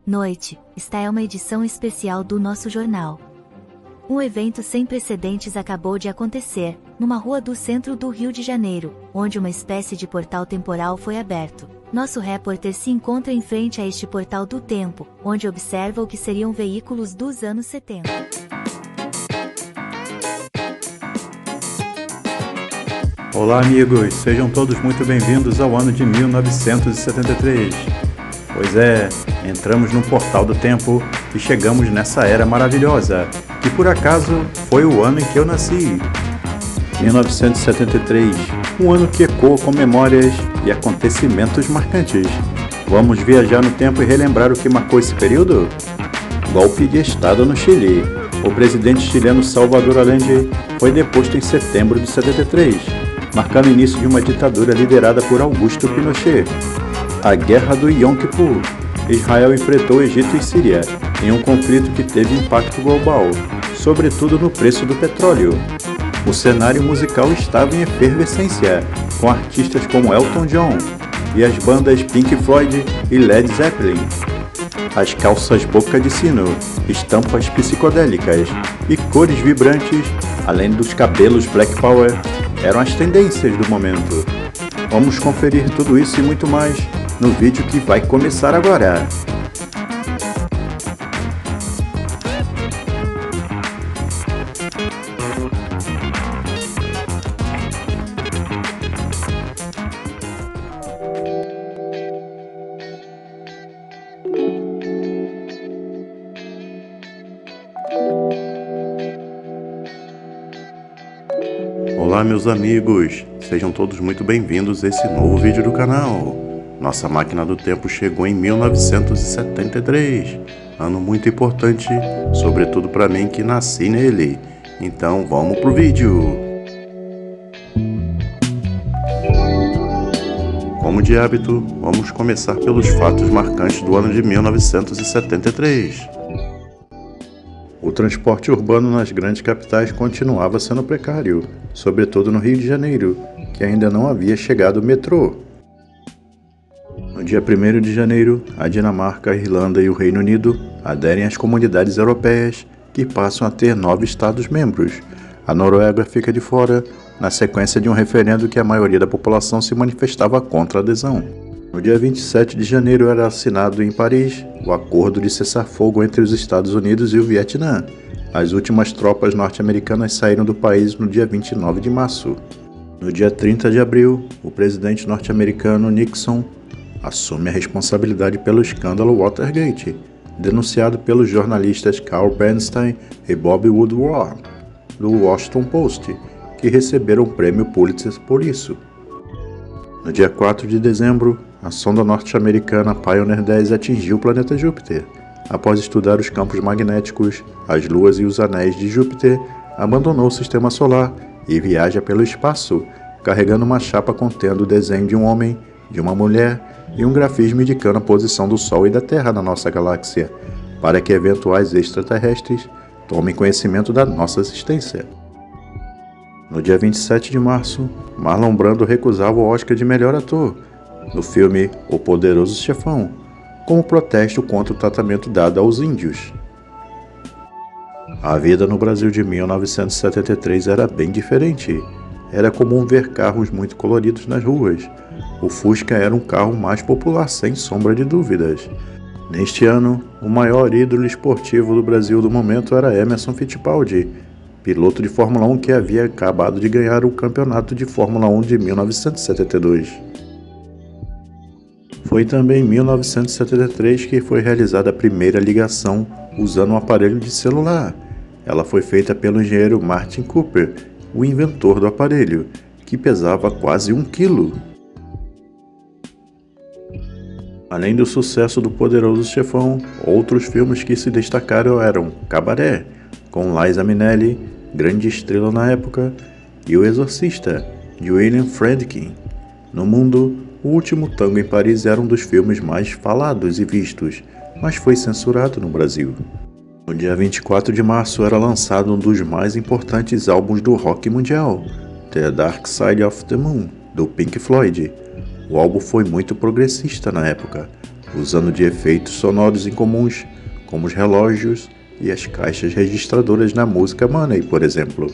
Noite, esta é uma edição especial do nosso jornal. Um evento sem precedentes acabou de acontecer, numa rua do centro do Rio de Janeiro, onde uma espécie de portal temporal foi aberto. Nosso repórter se encontra em frente a este portal do tempo, onde observa o que seriam veículos dos anos 70. Olá amigos, sejam todos muito bem-vindos ao ano de 1973. Pois é, entramos no portal do tempo e chegamos nessa era maravilhosa, que por acaso foi o ano em que eu nasci. 1973, um ano que ecoa com memórias e acontecimentos marcantes. Vamos viajar no tempo e relembrar o que marcou esse período? Golpe de Estado no Chile. O presidente chileno Salvador Allende foi deposto em setembro de 73, marcando o início de uma ditadura liderada por Augusto Pinochet. A Guerra do Yom Kippur. Israel enfrentou Egito e Síria em um conflito que teve impacto global, sobretudo no preço do petróleo. O cenário musical estava em efervescência, com artistas como Elton John e as bandas Pink Floyd e Led Zeppelin. As calças boca de sino, estampas psicodélicas e cores vibrantes, além dos cabelos Black Power, eram as tendências do momento. Vamos conferir tudo isso e muito mais no vídeo que vai começar agora. Olá meus amigos, sejam todos muito bem-vindos a esse novo vídeo do canal. Nossa máquina do tempo chegou em 1973, ano muito importante, sobretudo para mim que nasci nele. Então vamos pro vídeo. Como de hábito, vamos começar pelos fatos marcantes do ano de 1973. O transporte urbano nas grandes capitais continuava sendo precário, sobretudo no Rio de Janeiro, que ainda não havia chegado o metrô. No dia 1º de janeiro, a Dinamarca, a Irlanda e o Reino Unido aderem às comunidades europeias, que passam a ter 9 Estados-membros. A Noruega fica de fora, na sequência de um referendo que a maioria da população se manifestava contra a adesão. No dia 27 de janeiro era assinado em Paris o acordo de cessar-fogo entre os Estados Unidos e o Vietnã. As últimas tropas norte-americanas saíram do país no dia 29 de março. No dia 30 de abril, o presidente norte-americano Nixon assume a responsabilidade pelo escândalo Watergate, denunciado pelos jornalistas Carl Bernstein e Bob Woodward, do Washington Post, que receberam o prêmio Pulitzer por isso. No dia 4 de dezembro, a sonda norte-americana Pioneer 10 atingiu o planeta Júpiter. Após estudar os campos magnéticos, as luas e os anéis de Júpiter, abandonou o sistema solar e viaja pelo espaço, carregando uma chapa contendo o desenho de um homem, de uma mulher e um grafismo indicando a posição do Sol e da Terra na nossa galáxia, para que eventuais extraterrestres tomem conhecimento da nossa existência. No dia 27 de março, Marlon Brando recusava o Oscar de melhor ator no filme O Poderoso Chefão, como protesto contra o tratamento dado aos índios. A vida no Brasil de 1973 era bem diferente. Era comum ver carros muito coloridos nas ruas. O Fusca era um carro mais popular, sem sombra de dúvidas. Neste ano, o maior ídolo esportivo do Brasil do momento era Emerson Fittipaldi, piloto de Fórmula 1 que havia acabado de ganhar o campeonato de Fórmula 1 de 1972. Foi também em 1973 que foi realizada a primeira ligação usando um aparelho de celular. Ela foi feita pelo engenheiro Martin Cooper, o inventor do aparelho, que pesava quase 1 quilo. Além do sucesso do Poderoso Chefão, outros filmes que se destacaram eram Cabaré, com Liza Minnelli, grande estrela na época, e O Exorcista, de William Friedkin. No mundo, O Último Tango em Paris era um dos filmes mais falados e vistos, mas foi censurado no Brasil. No dia 24 de março era lançado um dos mais importantes álbuns do rock mundial, The Dark Side of the Moon, do Pink Floyd. O álbum foi muito progressista na época. usando de efeitos sonoros incomuns, como os relógios e as caixas registradoras na música Money, por exemplo.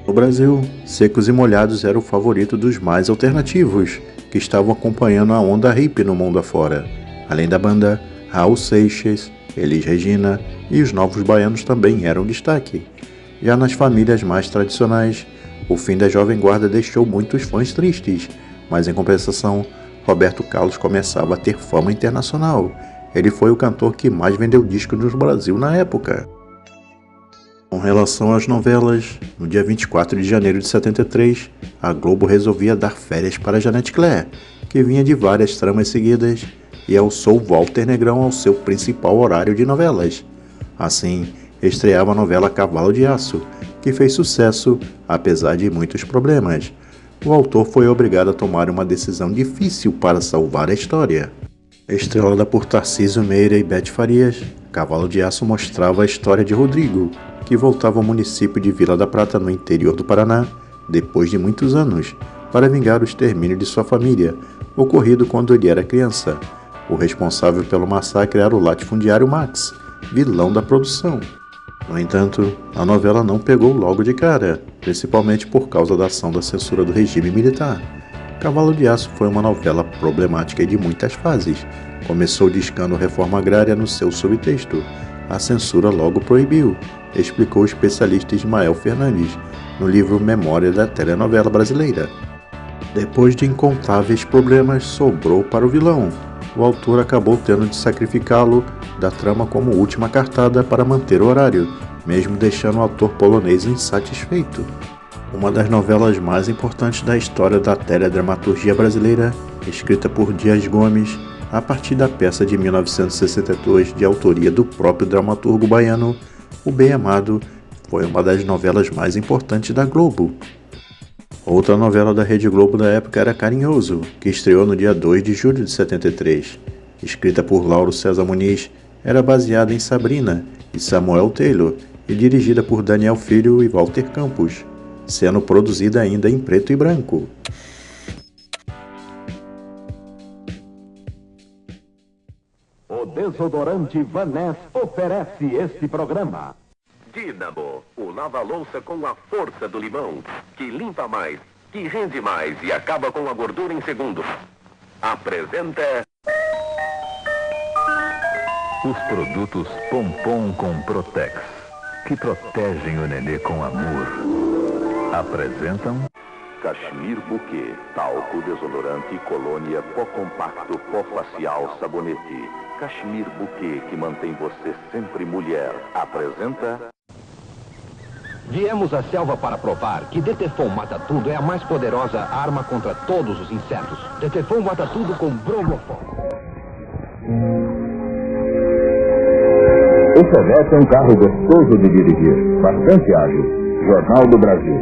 No Brasil, Secos e Molhados era o favorito dos mais alternativos, que estavam acompanhando a onda hippie no mundo afora. Além da banda, Raul Seixas, Elis Regina e os Novos Baianos também eram destaque. Já nas famílias mais tradicionais, o fim da Jovem Guarda deixou muitos fãs tristes, mas em compensação, Roberto Carlos começava a ter fama internacional. Ele foi o cantor que mais vendeu discos no Brasil na época. Com relação às novelas, no dia 24 de janeiro de 73, a Globo resolvia dar férias para Janete Claire, que vinha de várias tramas seguidas, e alçou Walter Negrão ao seu principal horário de novelas. Assim, estreava a novela Cavalo de Aço, que fez sucesso, apesar de muitos problemas. O autor foi obrigado a tomar uma decisão difícil para salvar a história. Estrelada por Tarcísio Meira e Bete Farias, Cavalo de Aço mostrava a história de Rodrigo, que voltava ao município de Vila da Prata, no interior do Paraná, depois de muitos anos, para vingar o extermínio de sua família, ocorrido quando ele era criança. O responsável pelo massacre era o latifundiário Max, vilão da produção. No entanto, a novela não pegou logo de cara, principalmente por causa da ação da censura do regime militar. Cavalo de Aço foi uma novela problemática e de muitas fases. Começou discando reforma agrária no seu subtexto. A censura logo proibiu, explicou o especialista Ismael Fernandes, no livro Memória da Telenovela Brasileira. Depois de incontáveis problemas, sobrou para o vilão. O autor acabou tendo de sacrificá-lo da trama como última cartada para manter o horário, mesmo deixando o ator polonês insatisfeito. Uma das novelas mais importantes da história da teledramaturgia brasileira, escrita por Dias Gomes, a partir da peça de 1962 de autoria do próprio dramaturgo baiano, O Bem Amado, foi uma das novelas mais importantes da Globo. Outra novela da Rede Globo da época era Carinhoso, que estreou no dia 2 de julho de 73. Escrita por Lauro César Muniz, era baseada em Sabrina e Samuel Taylor e dirigida por Daniel Filho e Walter Campos, sendo produzida ainda em preto e branco. O desodorante Vaness oferece este programa. Dínamo, o lava-louça com a força do limão, que limpa mais, que rende mais e acaba com a gordura em segundos. Apresenta... Os produtos Pompom com Protex, que protegem o nenê com amor. Apresentam... Cachemir Bouquet, talco, desodorante, colônia, pó compacto, pó facial, sabonete. Cachemir Bouquet, que mantém você sempre mulher. Apresenta... Viemos à selva para provar que Detefon Mata Tudo é a mais poderosa arma contra todos os insetos. Detefon Mata Tudo com Bromofon. O Chevette é um carro gostoso de dirigir, bastante ágil. Jornal do Brasil.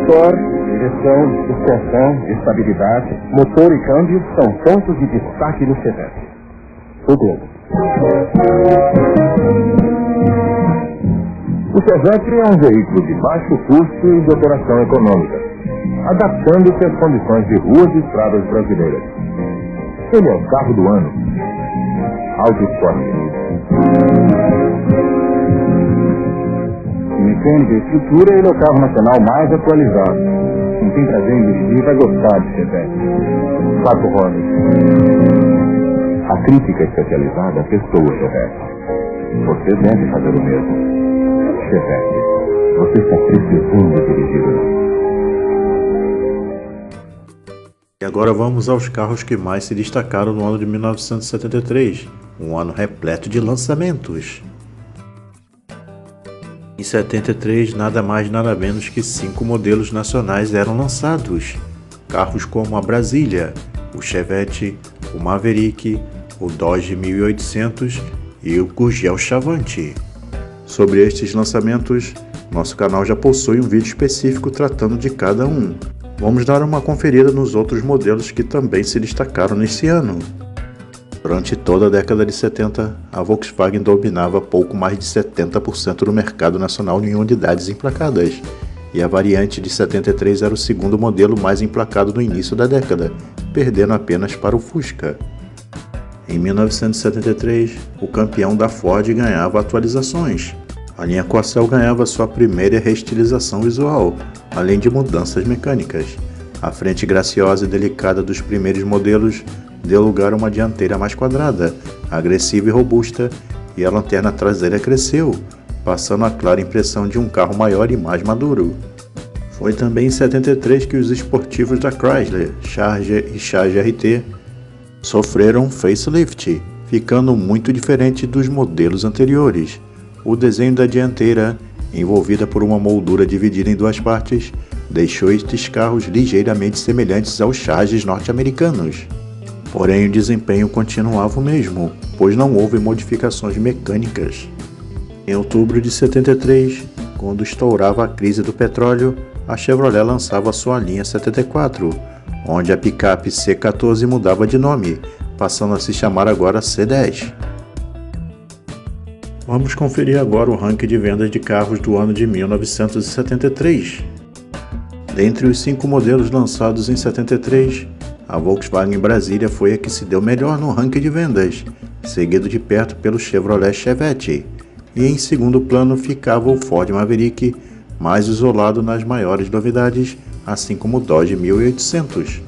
Motor, direção, suspensão, estabilidade, motor e câmbio são pontos de destaque do Chevette. O Globo. O Chevette é um veículo de baixo custo e de operação econômica, adaptando-se às condições de ruas e estradas brasileiras. Ele é o carro do ano. Auto Sport. Em mecânica e estrutura, ele é o carro nacional mais atualizado. Quem tem prazer em dirigir vai gostar de Chevette. Pato Rodas. A crítica especializada testou o Chevette. Você deve fazer o mesmo. Chevette, você está precisando dirigir. E agora vamos aos carros que mais se destacaram no ano de 1973, um ano repleto de lançamentos. Em 73, nada mais nada menos que 5 modelos nacionais eram lançados. Carros como a Brasília, o Chevette, o Maverick, o Dodge 1800 e o Gurgel Chavante. Sobre estes lançamentos, nosso canal já possui um vídeo específico tratando de cada um. Vamos dar uma conferida nos outros modelos que também se destacaram nesse ano. Durante toda a década de 70, a Volkswagen dominava pouco mais de 70% do mercado nacional em unidades emplacadas, e a variante de 73 era o segundo modelo mais emplacado no início da década, perdendo apenas para o Fusca. Em 1973, o campeão da Ford ganhava atualizações. A linha Corcel ganhava sua primeira reestilização visual, além de mudanças mecânicas. A frente graciosa e delicada dos primeiros modelos deu lugar a uma dianteira mais quadrada, agressiva e robusta, e a lanterna traseira cresceu, passando a clara impressão de um carro maior e mais maduro. Foi também em 73 que os esportivos da Chrysler, Charger e Charger RT sofreram facelift, ficando muito diferente dos modelos anteriores. O desenho da dianteira, envolvida por uma moldura dividida em duas partes, deixou estes carros ligeiramente semelhantes aos Chargers norte-americanos. Porém, o desempenho continuava o mesmo, pois não houve modificações mecânicas. Em outubro de 73, quando estourava a crise do petróleo, a Chevrolet lançava sua linha 74, onde a picape C14 mudava de nome, passando a se chamar agora C10. Vamos conferir agora o ranking de vendas de carros do ano de 1973. Dentre os 5 modelos lançados em 73, a Volkswagen Brasília foi a que se deu melhor no ranking de vendas, seguido de perto pelo Chevrolet Chevette, e em segundo plano ficava o Ford Maverick, mais isolado nas maiores novidades, assim como o Dodge 1800.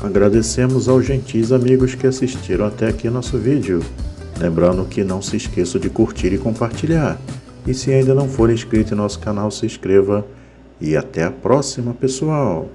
Agradecemos aos gentis amigos que assistiram até aqui nosso vídeo. Lembrando que não se esqueça de curtir e compartilhar. E se ainda não for inscrito em nosso canal, se inscreva. E até a próxima, pessoal!